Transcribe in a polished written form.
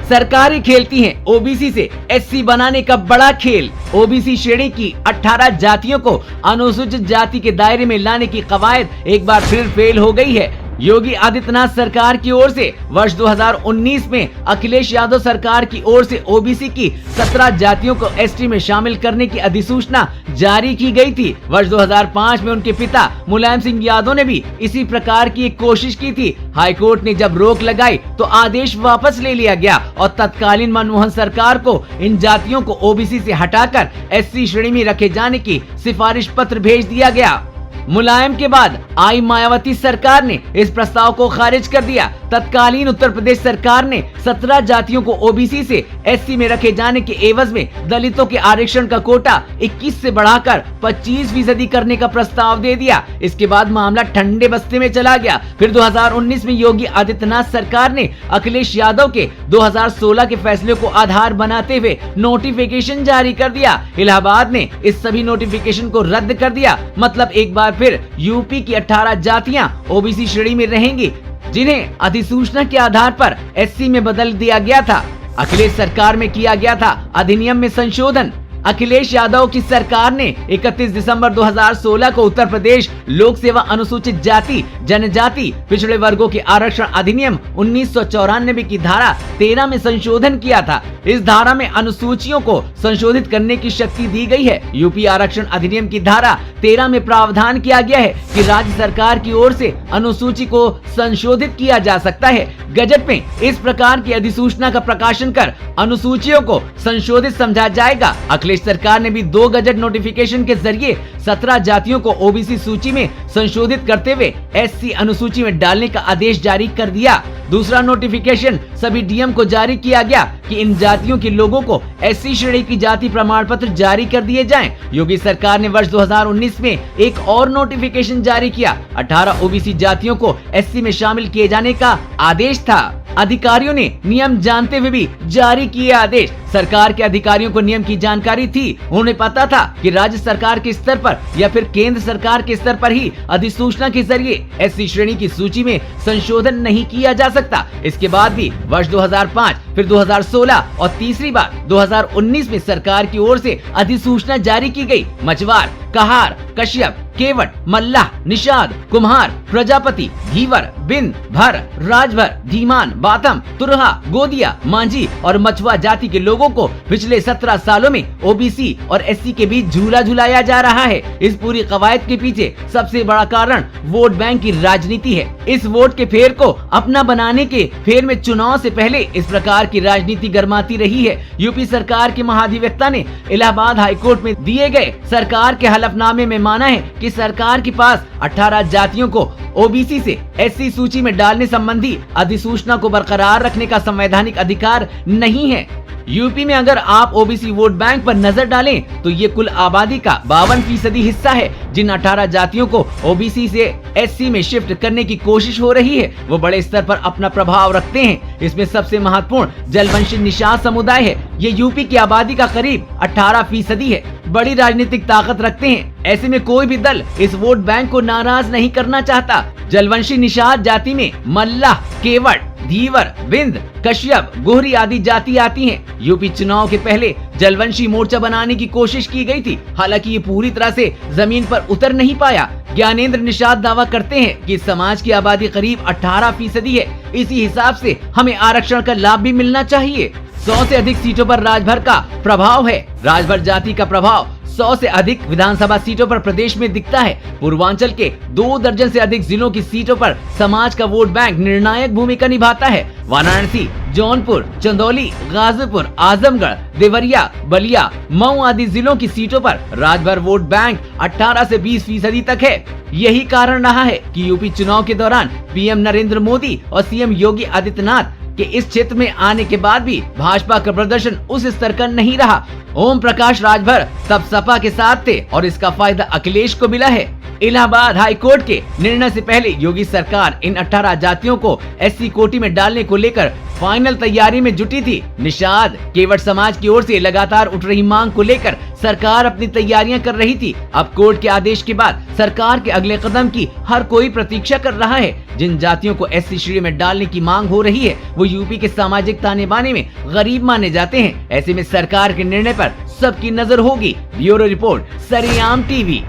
सरकारें खेलती हैं ओबीसी से एससी बनाने का बड़ा खेल। ओबीसी श्रेणी की 18 जातियों को अनुसूचित जाति के दायरे में लाने की कवायद एक बार फिर फेल हो गई है। योगी आदित्यनाथ सरकार की ओर से वर्ष 2019 में अखिलेश यादव सरकार की ओर से ओबीसी की 17 जातियों को एसटी में शामिल करने की अधिसूचना जारी की गई थी। वर्ष 2005 में उनके पिता मुलायम सिंह यादव ने भी इसी प्रकार की एक कोशिश की थी। हाईकोर्ट ने जब रोक लगाई तो आदेश वापस ले लिया गया और तत्कालीन मनमोहन सरकार को इन जातियों को ओबीसी से हटाकर एससी श्रेणी में रखे जाने की सिफारिश पत्र भेज दिया गया। मुलायम के बाद आई मायावती सरकार ने इस प्रस्ताव को खारिज कर दिया। तत्कालीन उत्तर प्रदेश सरकार ने 17 जातियों को ओबीसी से एससी में रखे जाने के एवज में दलितों के आरक्षण का कोटा 21 से बढ़ाकर 25% करने का प्रस्ताव दे दिया। इसके बाद मामला ठंडे बस्ते में चला गया। फिर 2019 में योगी आदित्यनाथ सरकार ने अखिलेश यादव के 2016 के फैसले को आधार बनाते हुए नोटिफिकेशन जारी कर दिया। इलाहाबाद ने इस सभी नोटिफिकेशन को रद्द कर दिया। मतलब एक बार फिर यूपी की 18 जातियां ओबीसी श्रेणी में रहेंगी, जिन्हें अधिसूचना के आधार पर एससी में बदल दिया गया था। अखिलेश सरकार में किया गया था अधिनियम में संशोधन। अखिलेश यादव की सरकार ने 31 दिसंबर 2016 को उत्तर प्रदेश लोक सेवा अनुसूचित जाति जनजाति पिछड़े वर्गों के आरक्षण अधिनियम 1994 की धारा 13 में संशोधन किया था। इस धारा में अनुसूचियों को संशोधित करने की शक्ति दी गई है। यूपी आरक्षण अधिनियम की धारा 13 में प्रावधान किया गया है कि राज्य सरकार की ओर से अनुसूची को संशोधित किया जा सकता है। गजट में इस प्रकार की अधिसूचना का प्रकाशन कर अनुसूचियों को संशोधित समझा जाएगा। अखिलेश सरकार ने भी 2 गजट नोटिफिकेशन के जरिए 17 जातियों को ओबीसी सूची में संशोधित करते हुए एससी अनुसूची में डालने का आदेश जारी कर दिया। दूसरा नोटिफिकेशन सभी डीएम को जारी किया गया कि इन जातियों के लोगों को एससी श्रेणी की जाति प्रमाण पत्र जारी कर दिए जाएं। योगी सरकार ने वर्ष 2019 में एक और नोटिफिकेशन जारी किया। 18 ओबीसी जातियों को एससी में शामिल किए जाने का आदेश था। अधिकारियों ने नियम जानते हुए भी जारी किए आदेश। सरकार के अधिकारियों को नियम की जानकारी थी। उन्हें पता था कि राज्य सरकार के स्तर पर या फिर केंद्र सरकार के स्तर पर ही अधिसूचना के जरिए एससी श्रेणी की सूची में संशोधन नहीं किया जा सकता। इसके बाद भी वर्ष 2005, फिर 2016 और तीसरी बार 2019 में सरकार की ओर से अधिसूचना जारी की गई। मछुआर, कहार, कश्यप, केवट, मल्लाह, निषाद, कुम्हार, प्रजापति, धीवर, बिंद, भर, राजभर, धीमान, बाथम, तुरहा, गोदिया, मांझी और मछुआ जाति के लोगों को पिछले 17 सालों में ओबीसी और एससी के बीच झूला झुलाया जा रहा है। इस पूरी कवायद के पीछे सबसे बड़ा कारण वोट बैंक की राजनीति है। इस वोट के फेर को अपना बनाने के फेर में चुनाव से पहले इस प्रकार की राजनीति गरमाती रही है। यूपी सरकार के महाधिवक्ता ने इलाहाबाद हाईकोर्ट में दिए गए सरकार के हलफनामे में माना है कि सरकार के पास 18 जातियों को ओबीसी से एससी सूची में डालने संबंधी अधिसूचना को बरकरार रखने का संवैधानिक अधिकार नहीं है। यूपी में अगर आप ओबीसी वोट बैंक पर नजर डालें तो ये कुल आबादी का 52% हिस्सा है। जिन 18 जातियों को ओबीसी से एससी में शिफ्ट करने की कोशिश हो रही है वो बड़े स्तर पर अपना प्रभाव रखते हैं। इसमें सबसे महत्वपूर्ण जलवंशी निषाद समुदाय है। ये यूपी की आबादी का करीब 18% है। बड़ी राजनीतिक ताकत रखते हैं। ऐसे में कोई भी दल इस वोट बैंक को नाराज नहीं करना चाहता। जलवंशी निषाद जाति में मल्लाह, केवट, धीवर, बिंद, कश्यप, गोहरी आदि जाति आती हैं। यूपी चुनाव के पहले जलवंशी मोर्चा बनाने की कोशिश की गई थी, हालांकि ये पूरी तरह से जमीन पर उतर नहीं पाया। ज्ञानेंद्र निषाद दावा करते हैं कि समाज की आबादी करीब 18% है। इसी हिसाब से हमें आरक्षण का लाभ भी मिलना चाहिए। 100 से अधिक सीटों पर राजभर का प्रभाव है। राजभर जाति का प्रभाव 100 से अधिक विधानसभा सीटों पर प्रदेश में दिखता है। पूर्वांचल के 2 दर्जन से अधिक जिलों की सीटों पर समाज का वोट बैंक निर्णायक भूमिका निभाता है। वाराणसी, जौनपुर, चंदौली, गाजीपुर, आजमगढ़, देवरिया, बलिया, मऊ आदि जिलों की सीटों पर राजभर वोट बैंक 18 से 20% तक है। यही कारण रहा है कि यूपी चुनाव के दौरान पीएम नरेंद्र मोदी और सीएम योगी आदित्यनाथ कि इस क्षेत्र में आने के बाद भी भाजपा का प्रदर्शन उस स्तर का नहीं रहा। ओम प्रकाश राजभर तब सपा के साथ थे और इसका फायदा अखिलेश को मिला है। इलाहाबाद हाई कोर्ट के निर्णय से पहले योगी सरकार इन 18 जातियों को एससी कोटी में डालने को लेकर फाइनल तैयारी में जुटी थी। निषाद केवट समाज की ओर से लगातार उठ रही मांग को लेकर सरकार अपनी तैयारियां कर रही थी। अब कोर्ट के आदेश के बाद सरकार के अगले कदम की हर कोई प्रतीक्षा कर रहा है। जिन जातियों को एससी श्रेणी में डालने की मांग हो रही है वो यूपी के सामाजिक ताने बाने में गरीब माने जाते हैं। ऐसे में सरकार के निर्णय पर सबकी नजर होगी। ब्यूरो रिपोर्ट, सरेआम टीवी।